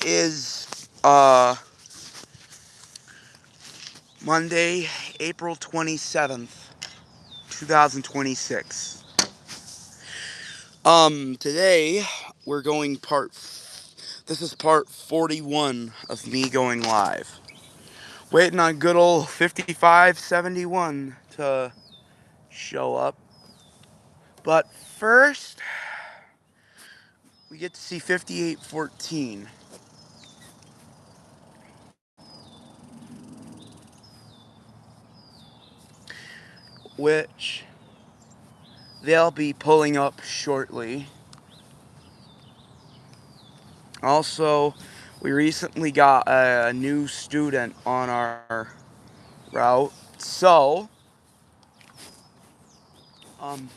is Monday, April 27th, 2026. Today we're going this is part 41 of me going live. Waiting on good old 5571 to show up. But first, we get to see 5814. Which they'll be pulling up shortly. Also, we recently got a new student on our route. So, um,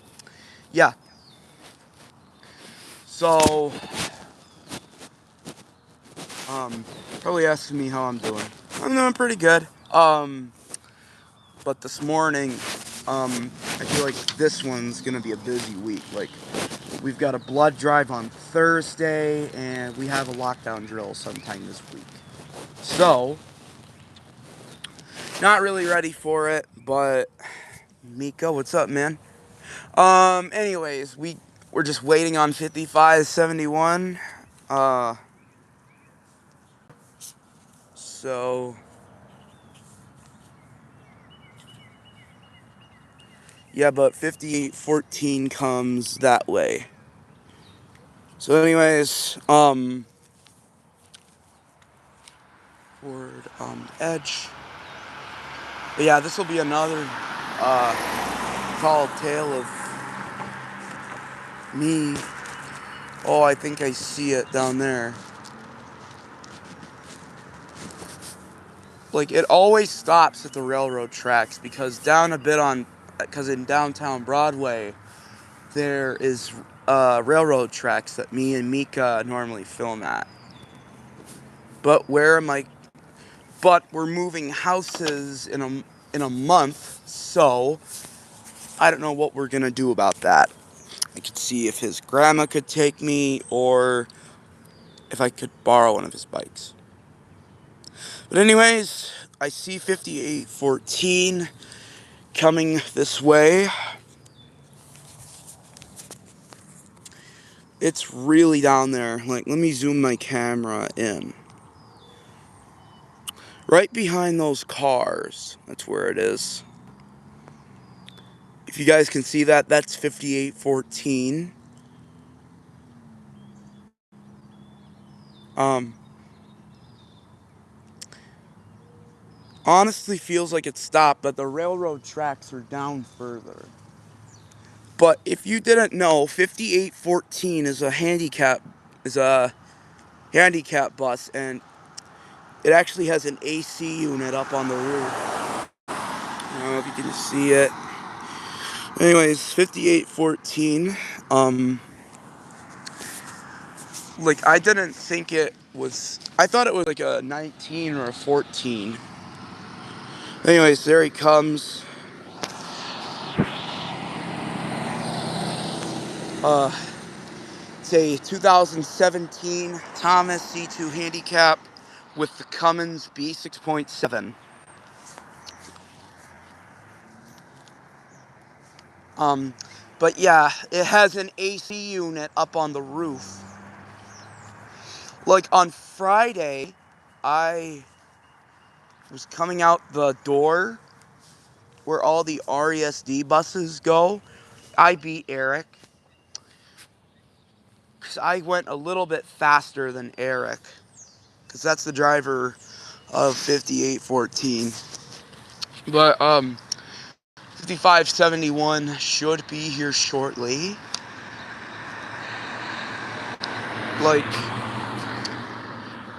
yeah. So, probably asking me how I'm doing. I'm doing pretty good. But this morning, I feel like this one's gonna be a busy week. Like, we've got a blood drive on Thursday, and we have a lockdown drill sometime this week. So, not really ready for it, but Mika, what's up, man? Anyways, we're just waiting on 5571. Uh, so yeah, but 5814 comes that way. So, anyways, forward edge. But yeah, this will be another tall tale of me. Oh, I think I see it down there. Like, it always stops at the railroad tracks because in downtown Broadway, there is railroad tracks that me and Mika normally film at. But where am I? But we're moving houses in a month, so I don't know what we're gonna do about that. I could see if his grandma could take me, or if I could borrow one of his bikes. But anyways, I see 5814 coming this way. It's really down there. Like, let me zoom my camera in. Right behind those cars. That's where it is. If you guys can see that, that's 5814. Um, honestly feels like it stopped, but the railroad tracks are down further. But if you didn't know, 5814 is a handicap bus, and it actually has an AC unit up on the roof. I don't know if you can see it. Anyways, 5814. Like, I didn't think it was. I thought it was like a 19 or a 14. Anyways, there he comes. It's a 2017 Thomas C2 handicap with the Cummins B6.7. But yeah, it has an AC unit up on the roof. Like, on Friday, I was coming out the door where all the RESD buses go. I beat Eric because I went a little bit faster than Eric, because that's the driver of 5814. But 5571 should be here shortly. Like,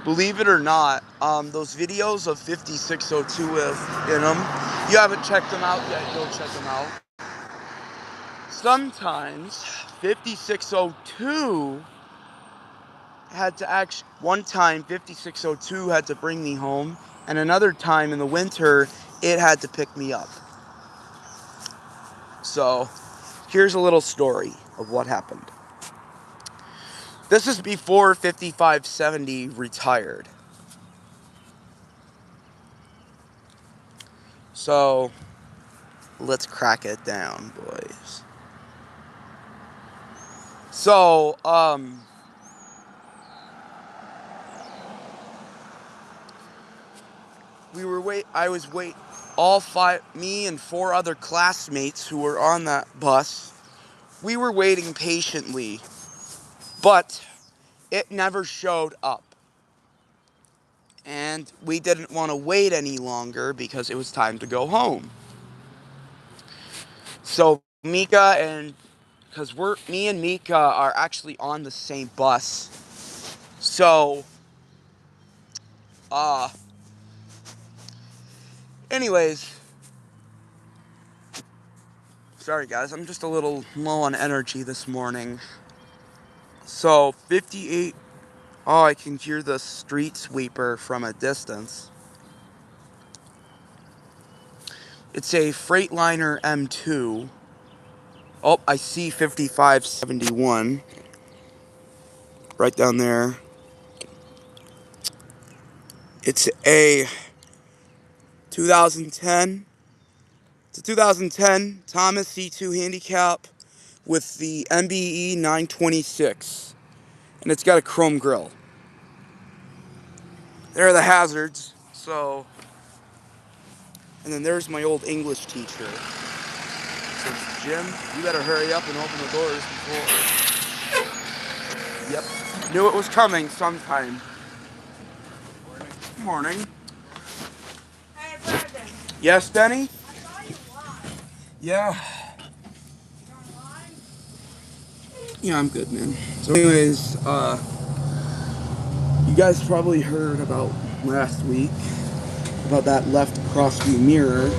believe it or not, those videos of 5602 in them, you haven't checked them out yet, go check them out. Sometimes 5602 one time 5602 had to bring me home, and another time in the winter, it had to pick me up. So, here's a little story of what happened. This is before 5570 retired. So, let's crack it down, boys. So, me and 4 other classmates who were on that bus, we were waiting patiently, but it never showed up. And we didn't want to wait any longer because it was time to go home. So me and Mika are actually on the same bus. So, anyways, sorry guys, I'm just a little low on energy this morning. So, 58, oh, I can hear the street sweeper from a distance. It's a Freightliner M2. Oh, I see 5571 right down there. It's a 2010. It's a 2010 Thomas C2 handicap with the MBE 926, and it's got a chrome grille. There are the hazards. So, and then there's my old English teacher. So, Jim, you better hurry up and open the doors before. Yep, knew it was coming sometime. Morning. Hey, Brandon. Yes, Denny? I saw you live. Yeah. You're online? Yeah, I'm good, man. So anyways, you guys probably heard about last week about that left crossview mirror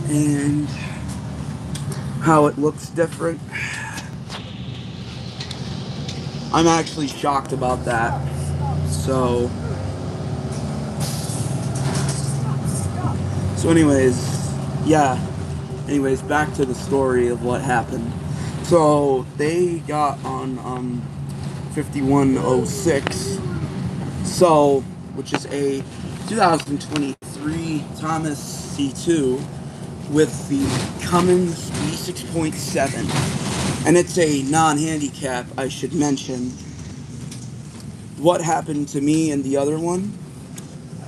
and how it looks different. I'm actually shocked about that. So anyways, yeah. Anyways, back to the story of what happened. So they got on 5106. So, which is a 2023 Thomas C2 with the Cummins V6.7. And it's a non-handicap, I should mention. What happened to me and the other one?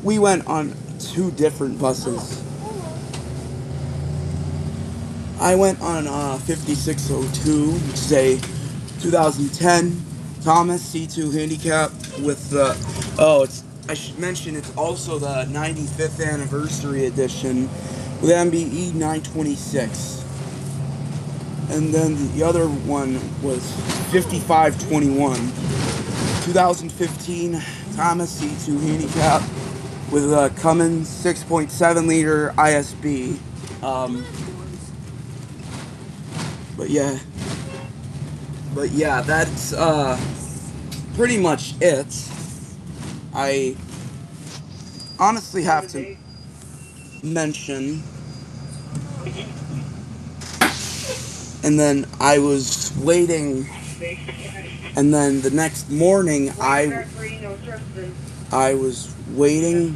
We went on 2 different buses. I went on 5602, which is a 2010 Thomas C2 handicap with the, I should mention it's also the 95th anniversary edition with MBE 926. And then the other one was 5521, 2015 Thomas C2 handicap with a Cummins 6.7 liter ISB. But yeah, that's pretty much it. I honestly have to mention, and then I was waiting, and then the next morning I was waiting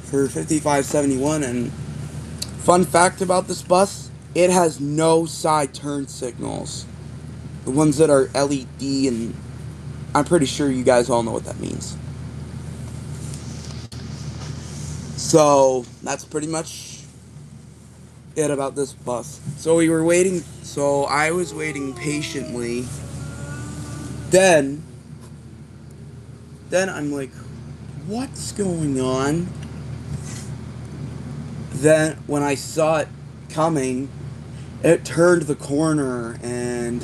for 5571, and fun fact about this bus, it has no side turn signals. The ones that are LED, and I'm pretty sure you guys all know what that means. So, that's pretty much it about this bus. So I was waiting patiently. Then I'm like, what's going on? Then when I saw it coming, it turned the corner and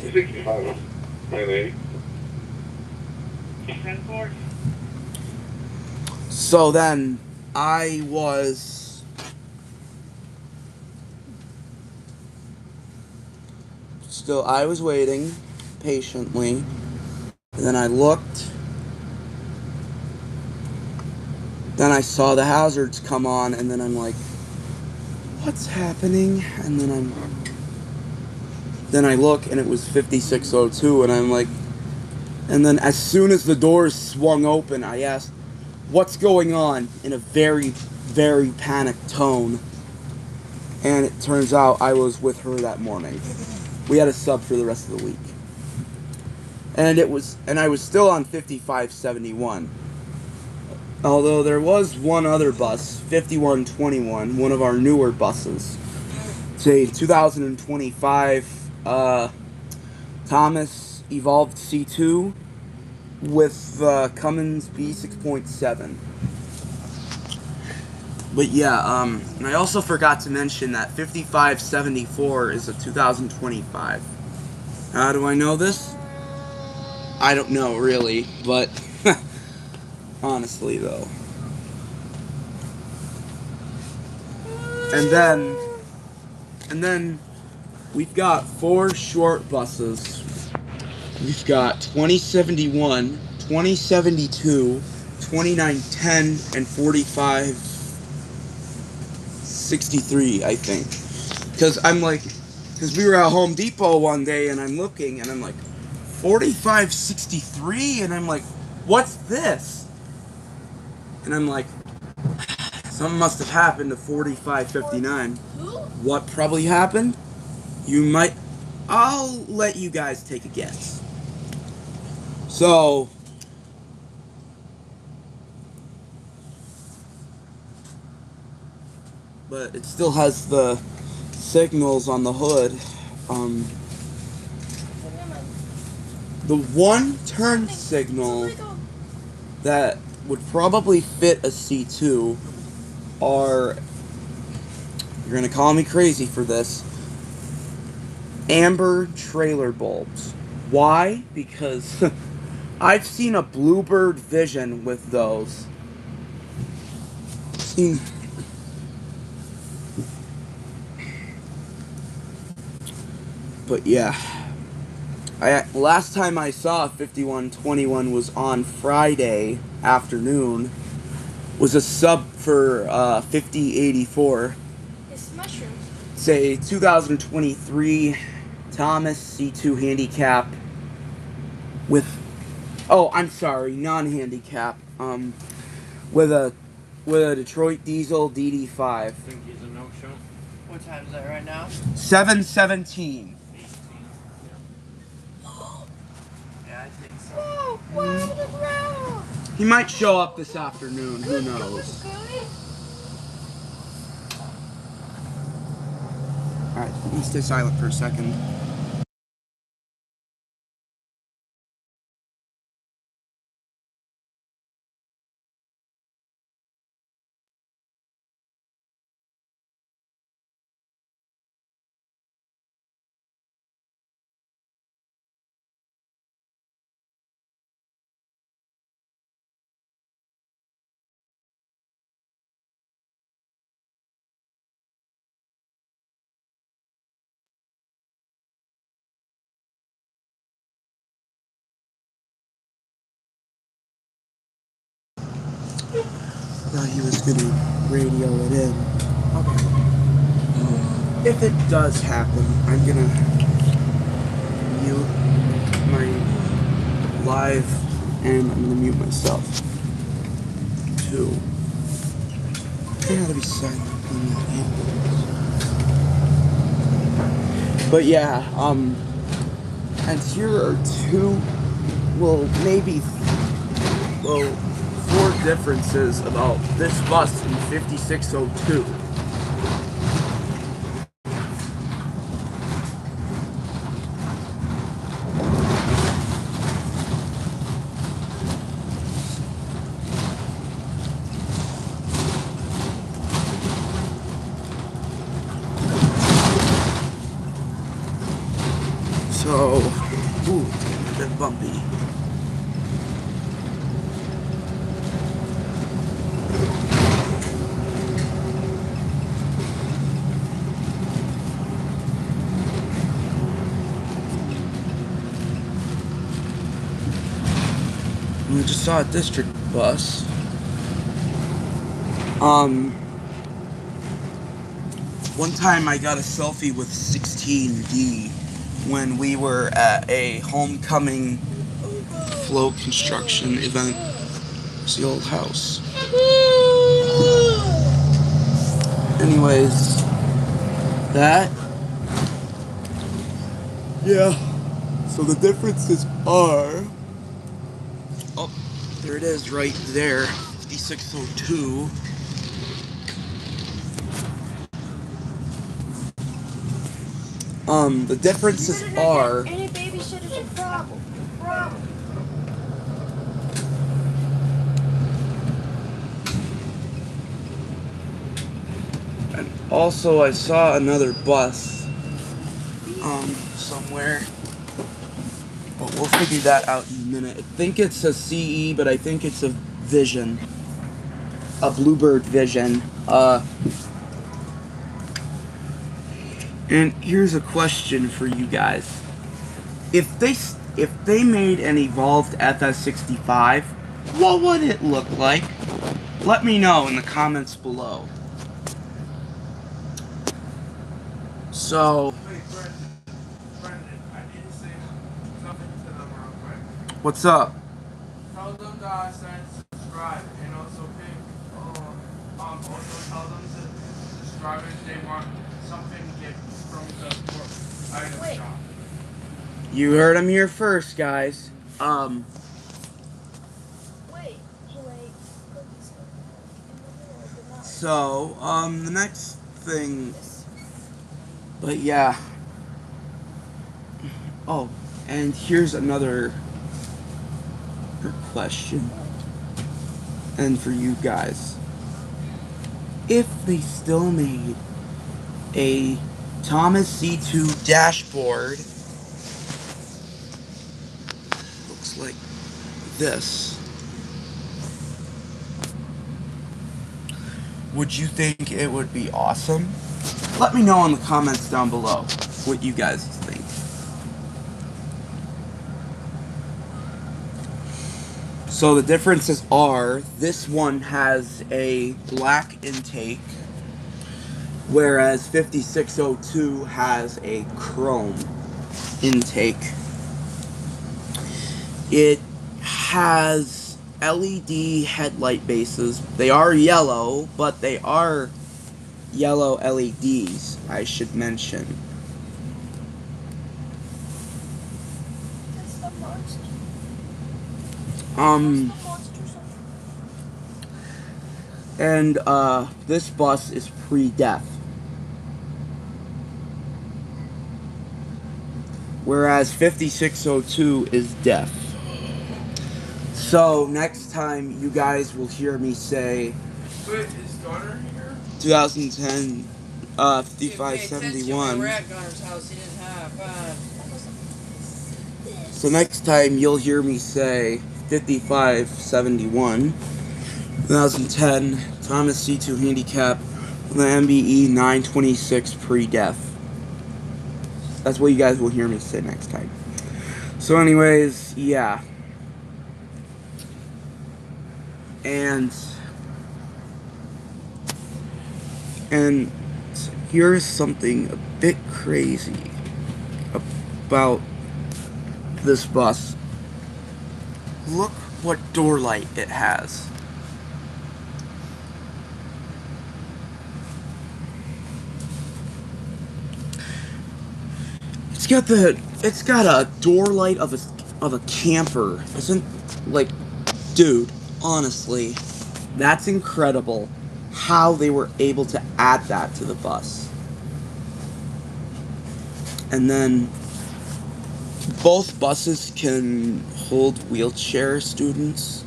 so then I was waiting patiently, and then I looked, then I saw the hazards come on, and then I'm like, what's happening? And then Then I look and it was 5602, and I'm like, and then as soon as the doors swung open, I asked, "What's going on?" in a very, very panicked tone. And it turns out I was with her that morning. We had a sub for the rest of the week. And I was still on 5571. Although there was one other bus, 5121, one of our newer buses. Say 2025 Thomas Evolved C2 with Cummins B6.7. But yeah, and I also forgot to mention that 5574 is a 2025. How do I know this? I don't know really, but honestly though. And then we've got 4 short buses. We've got 2071, 2072, 2910, and 4563, I think. Because we were at Home Depot one day and I'm looking and I'm like, 4563? And I'm like, what's this? And I'm like, something must have happened to 4559. What probably happened? You might. I'll let you guys take a guess. So, but it still has the signals on the hood. The one turn signal that would probably fit a C2 are, you're gonna call me crazy for this, amber trailer bulbs. Why? Because I've seen a Bluebird Vision with those. But yeah, last time I saw 5121 was on Friday afternoon. Was a sub for 5084. It's mushrooms. Say 2023 Thomas C2 handicap with, oh, I'm sorry, non-handicap. With a Detroit diesel DD5. I think he's a no-show. What time is that right now? 717. 18. Yeah, I think so. Whoa, wow, the ground. He might show up this afternoon. Who knows? Alright, let me stay silent for a second. Thought he was gonna radio it in. Okay. If it does happen, I'm gonna mute my live and I'm gonna mute myself too. I gotta be silent when that happens. But yeah, and here are 2, well, maybe, well, 4 differences about this bus in 5602. So, ooh, a bit bumpy. We just saw a district bus. One time I got a selfie with 16D when we were at a homecoming float construction event. It's the old house. Anyways, that. Yeah. So the differences are. Oh, there it is right there. 5602. The differences are. Any babysitter's a problem. Problem. And also, I saw another bus somewhere. But we'll figure that out in a minute. I think it's a CE, but I think it's a Vision. A Bluebird Vision. And here's a question for you guys. If they made an evolved FS65, what would it look like? Let me know in the comments below. So, Wait, Brendan, I need to say something to them real quick. what's up? Tell them that I said subscribe, and also also tell them to subscribe if they want something to get from the item Wait. shop. You heard him here first, guys. Wait. So, the next thing. But yeah. Oh, and here's another question. And for you guys. If they still made a Thomas C2 dashboard, looks like this, would you think it would be awesome? Let me know in the comments down below what you guys think. So the differences are, this one has a black intake, whereas 5602 has a chrome intake. It has LED headlight bases. They are yellow, but they are yellow LEDs, I should mention. That's the monster. And this bus is pre-deaf, whereas 5602 is deaf. So next time you guys will hear me say Wait, is Gunner here? 2010 We're 5571. at Gunner's house. He didn't have. So next time you'll hear me say 5571. 2010 Thomas C2 handicap with the MBE 926 pre-def. That's what you guys will hear me say next time. So anyways, yeah. And here's something a bit crazy about this bus. Look what door light it has. It's got a door light of a camper. Isn't, like, dude, honestly, that's incredible how they were able to add that to the bus. And then both buses can hold wheelchair students,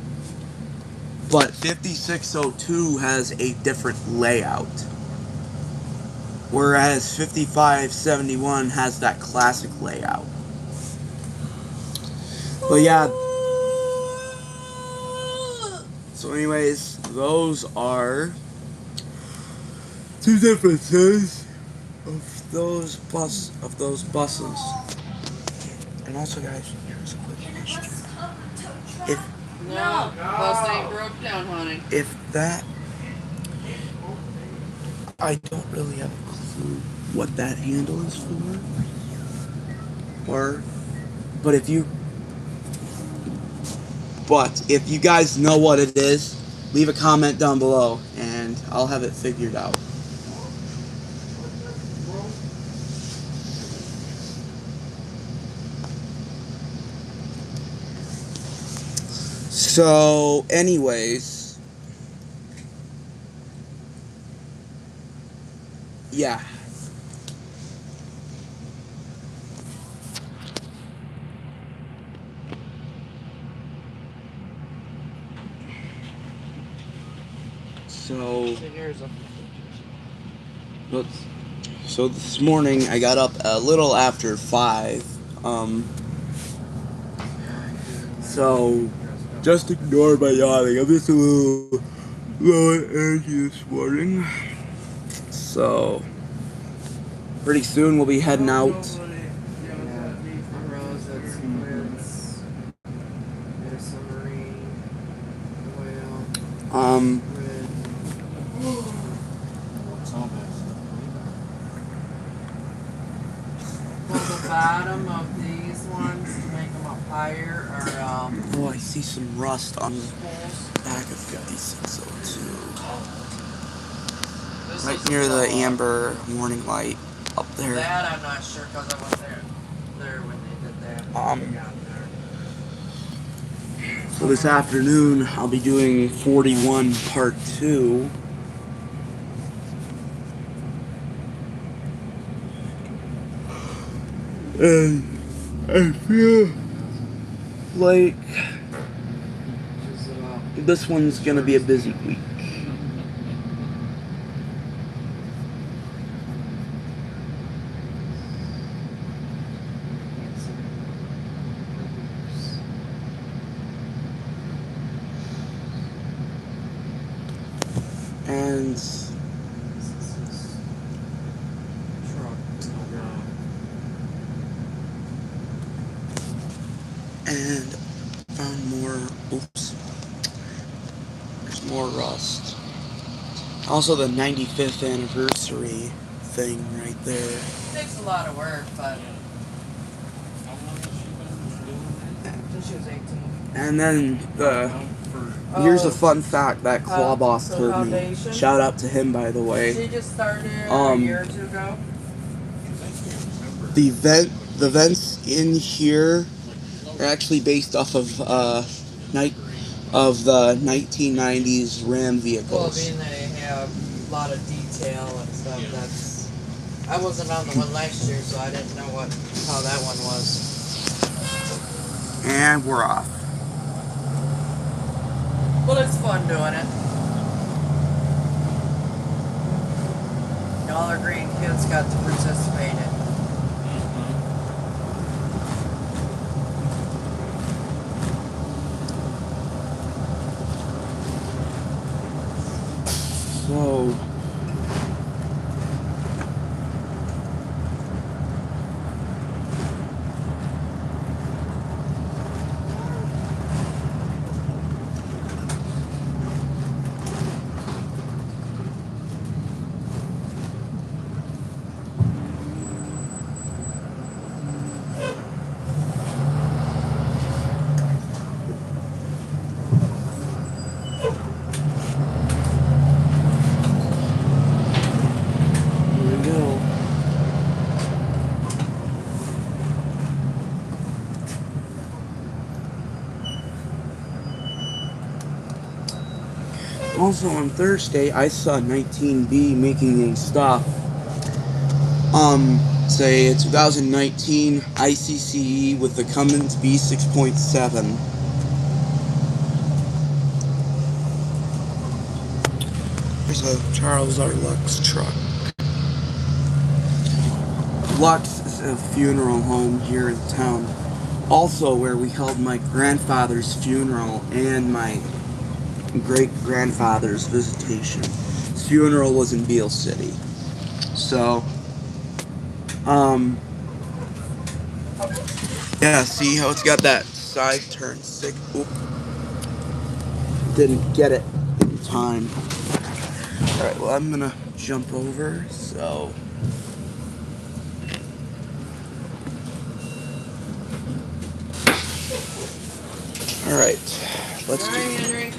but 5602 has a different layout, whereas 5571 has that classic layout. But yeah, so anyways, those are two differences of those buses. And also, guys, here's a quick question. No, bus ain't broke down, honey. If that, I don't really have a clue what that handle is for. or but if you guys know what it is, leave a comment down below and I'll have it figured out. So, anyways, yeah. So, so this morning I got up a little after 5. So just ignore my yawning. I'm just a little low on energy this morning. So pretty soon we'll be heading out. The bottom of these ones to make them up higher are Oh, I see some rust on the spools. back of 5602. This Right is near the amber warning light up there. That I'm not sure because I wasn't there when they did that. So this afternoon I'll be doing 41 part 2. And I feel like this one's gonna be a busy week. And found more. Oops. There's more rust. Also, the 95th anniversary thing right there. It takes a lot of work, but she was 18. And then here's a fun fact that Claw Boss told me. Shout out to him, by the way. She just started a year or two ago. The vents in here are actually based off of the 1990s Ram vehicles. Well, being that they have a lot of detail and stuff, I wasn't on the one last year, so I didn't know how that one was. And we're off. Well, it's fun doing it. All our grandkids got to participate in it. So also on Thursday, I saw 19B making a stop. Say a 2019 ICCE with the Cummins B6.7. There's a Charles R. Lux truck. Lux is a funeral home here in town. Also where we held my grandfather's funeral and my great-grandfather's visitation. His funeral was in Beale City. So, yeah, see how it's got that side turn sick. Oop. Didn't get it in time. Alright, well, I'm gonna jump over, so. All right, let's Sorry, do. Henry.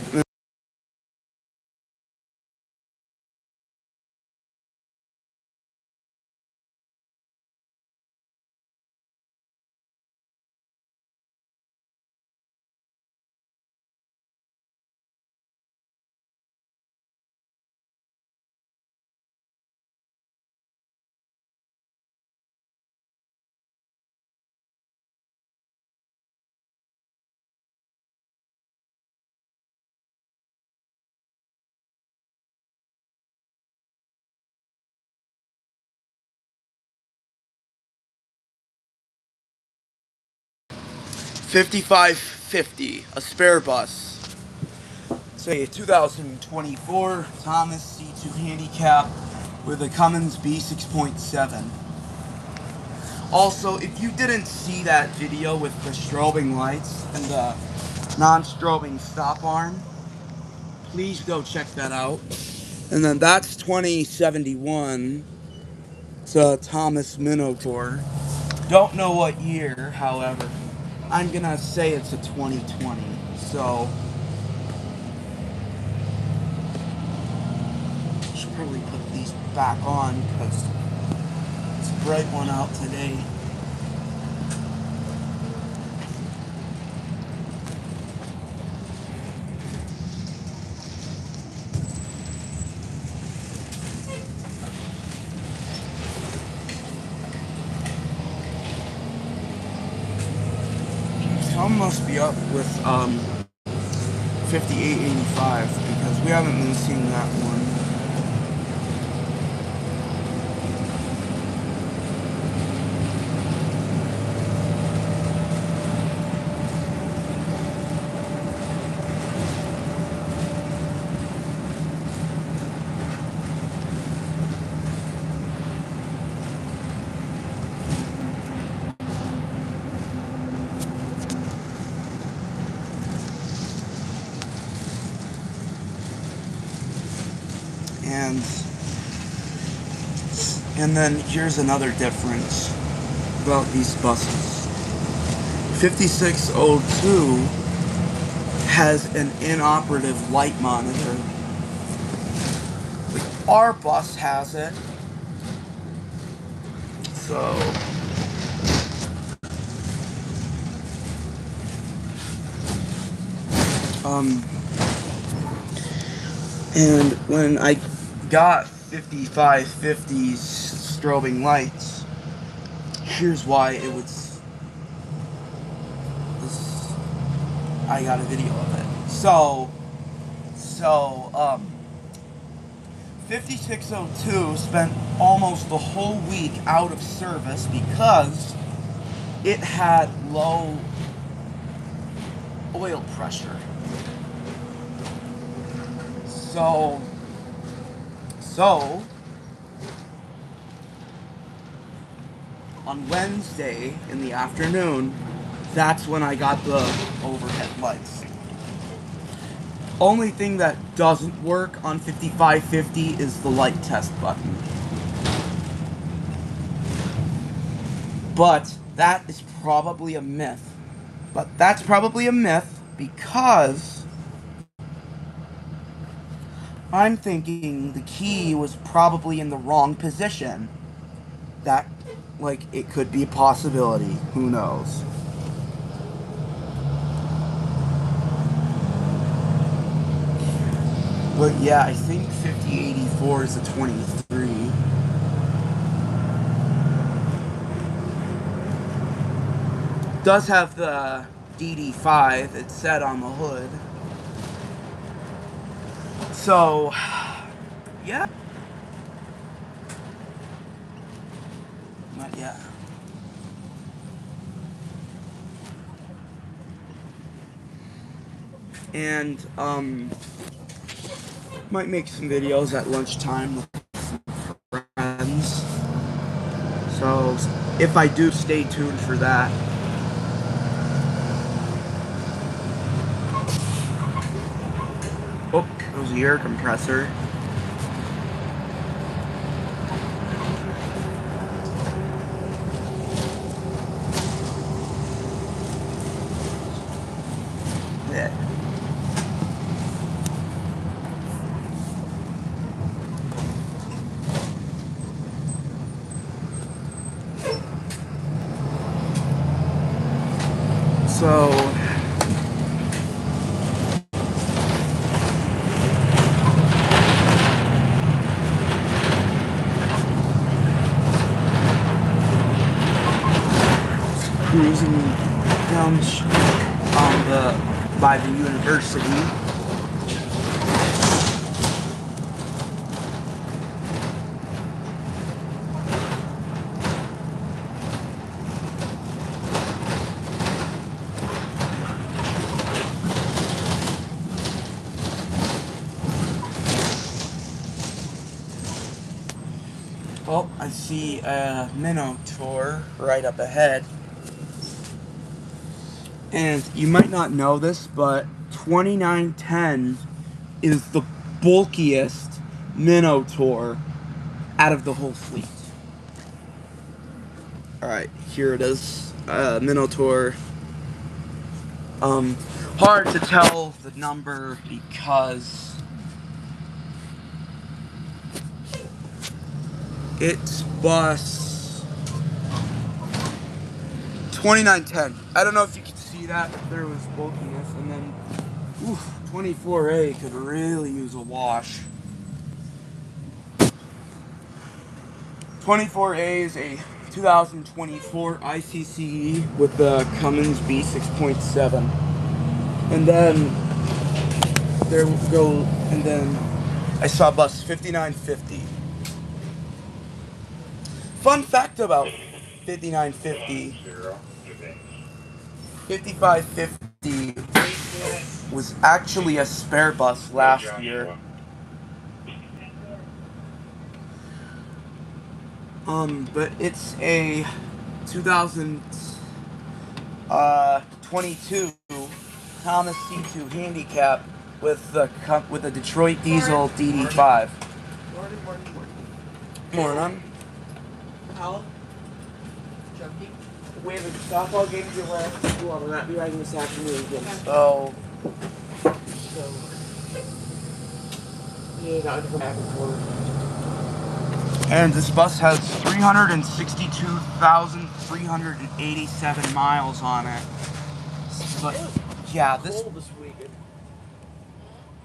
$55.50, a spare bus. Say 2024 Thomas C2 handicap with a Cummins B6.7. Also, if you didn't see that video with the strobing lights and the non-strobing stop arm, please go check that out. And then that's 2071. It's a Thomas Minotaur. Don't know what year, however. I'm gonna say it's a 2020. So should probably put these back on because it's a bright one out today. Tom must be up with 5885 because we haven't been seeing that one. And then here's another difference about these buses. 5602 has an inoperative light monitor. Our bus has it. So and when I got 5550's strobing lights, here's why it was this. I got a video of it. So 5602 spent almost the whole week out of service because it had low oil pressure. So on Wednesday in the afternoon, that's when I got the overhead lights. Only thing that doesn't work on 5550 is the light test button. But that is probably a myth. But that's probably a myth because I'm thinking the key was probably in the wrong position. That, like, it could be a possibility. Who knows? But yeah, I think 5084 is a 23. Does have the DD5, it's set on the hood. So, yeah. But yeah. And, might make some videos at lunchtime with friends. So, if I do, stay tuned for that. Oh, there's the air compressor. it. So cruising down the street by the university. Oh, I see a Minotaur right up ahead. And you might not know this, but 2910 is the bulkiest Minotaur out of the whole fleet. Alright, here it is. Minotaur. Hard to tell the number because it's bus 2910. I don't know if you can see that, but there was bulkiness, and then 24A could really use a wash. 24A is a 2024 ICCE with the Cummins B6.7. And then I saw bus 5950. Fun fact about 5950, 5550 was actually a spare bus last year. But it's a 2022 Thomas C2 handicap with a Detroit diesel DD5. Morning. How? Chunky? We have a softball game to last. Well, we'll not be riding this afternoon again. So, Yeah, not to come back and forth. and this bus has 362,387 miles on it. But yeah, this. Cold this weekend.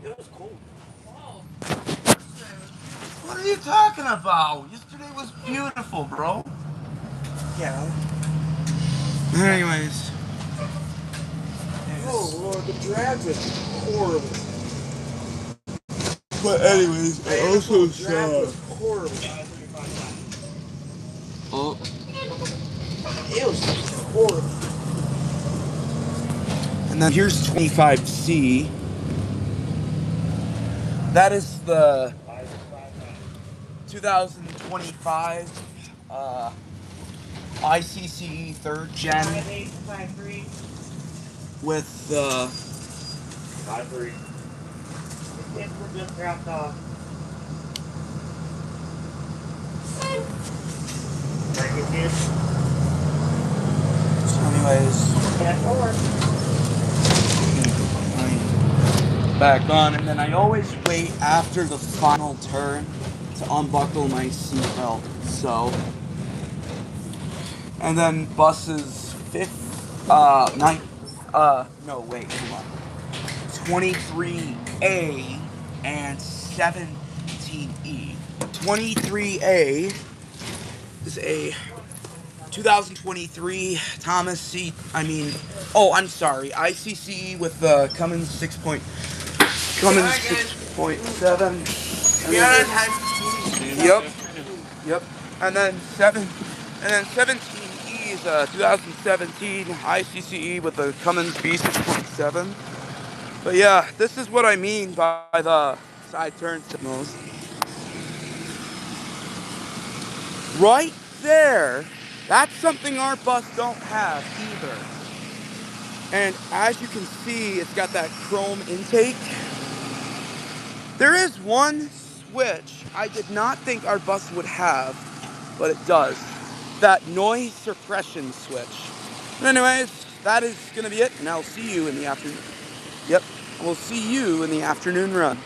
It was cold. What are you talking about? Yesterday was beautiful, bro. Yeah. Anyways. Oh Lord, the drags is horrible. But anyways, I also The drag was horrible. Oh, It was just horrible. and then here's 25C. That is the 2025 ICCE 3rd gen with the 5-3. Kids were just dropped off. Thank you, kids. so anyways, back on, and then I always wait after the final turn to unbuckle my seatbelt. So, and then buses no wait, hold on, 23A and 17E. 23A is a 2023 ICCE with the Cummins 6.7. Yep. And then 17E is a 2017 ICCE with the Cummins B6.7. But yeah, this is what I mean by the side turn signals. Right there, that's something our bus don't have either. And as you can see, it's got that chrome intake. There is one switch I did not think our bus would have, but it does. That noise suppression switch. But anyways, that is gonna be it, and I'll see you in the afternoon. Yep. We'll see you in the afternoon run.